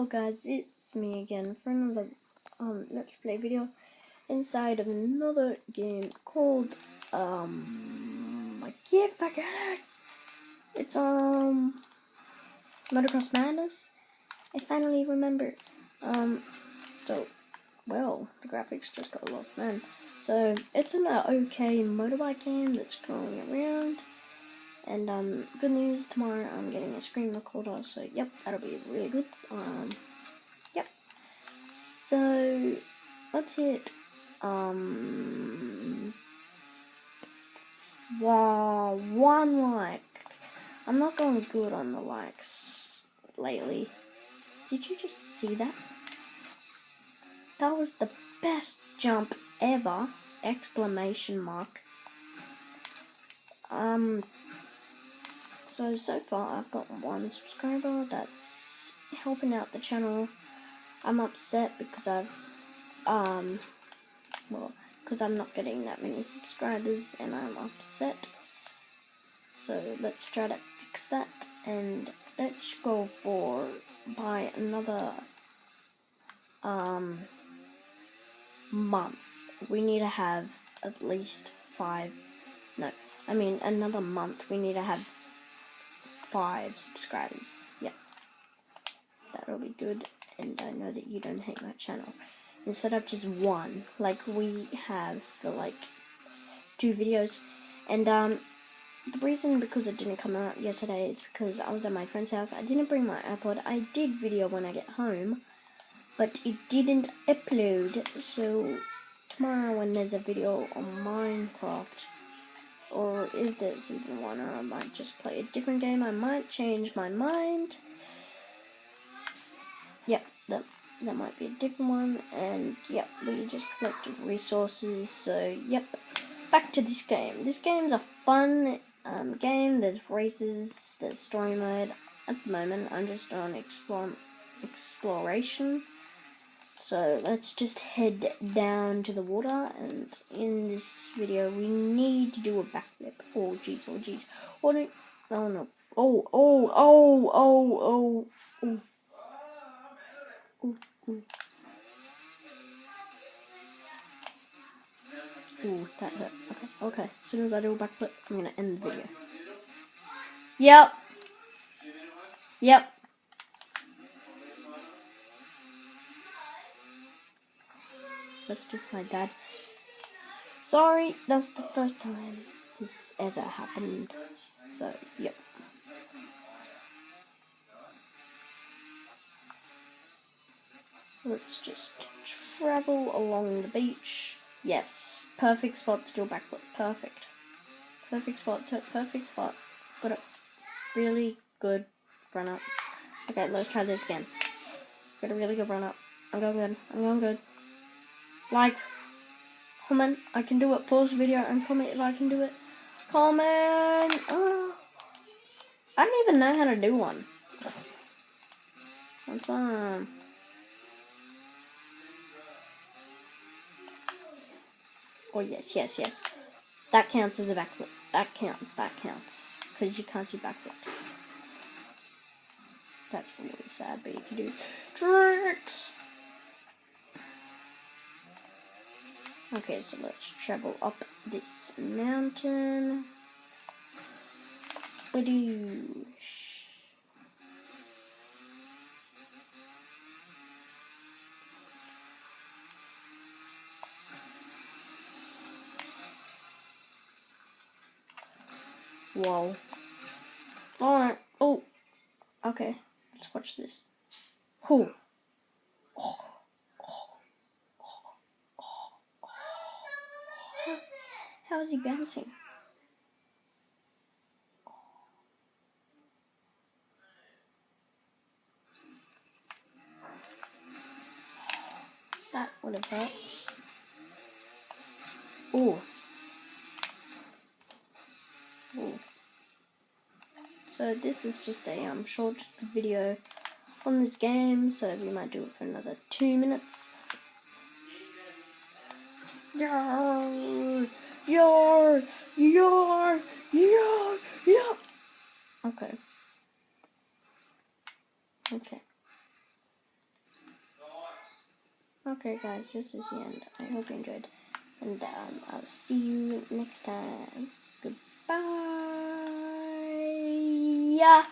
Hello guys, it's me again for another let's play video inside of another game called I keep forgetting. It's Motocross Madness. I finally remembered. So well, the graphics just got lost then. So it's an okay motorbike game that's going around. And good news, tomorrow I'm getting a screen recorder, so yep, that'll be really good. Yep. So let's hit one like. I'm not going good on the likes lately. Did you just see that? That was the best jump ever! Exclamation mark. So far I've got 1 subscriber. That's helping out the channel. I'm upset because because I'm not getting that many subscribers and I'm upset. So let's try to fix that and let's go for by another month. We need to have at least another month we need to have 5 subscribers. Yep. That'll be good, and I know that you don't hate my channel. Instead of just 1, like we have for like 2 videos. And the reason because it didn't come out yesterday is because I was at my friend's house. I didn't bring my iPod. I did video when I get home, but it didn't upload. So tomorrow when there's a video on Minecraft, or if there's even one, or I might just play a different game. I might change my mind. Yep, that might be a different one. And yep, we just collected resources. So yep, back to this game. This game's a fun game. There's races, there's story mode. At the moment, I'm just on exploration. So let's just head down to the water, and in this video we need to do a backflip. Oh jeez, oh jeez. Oh no, oh no. Oh. Ooh, that hurt. Okay. As soon as I do a backflip, I'm gonna end the video. Yep. That's just my dad. Sorry, that's the first time this ever happened. So, yep. Let's just travel along the beach. Yes, perfect spot to do a backflip. Perfect spot. Got a really good run up. Okay, let's try this again. Got a really good run up. I'm going good. Like, comment, I can do it. Pause the video and comment if I can do it. Comment. Oh, I don't even know how to do one. One time. Oh yes. That counts as a backflip. That counts. Because you can't do backflips. That's really sad, but you can do tricks. Okay, so let's travel up this mountain. Whoa. Oh. Okay, let's watch this. Oh. How is he bouncing? That would have hurt. Ooh. So this is just a short video on this game, so we might do it for another 2 minutes. Yar. Okay. Okay, guys, this is the end. I hope you enjoyed. And I'll see you next time. Goodbye. Yeah.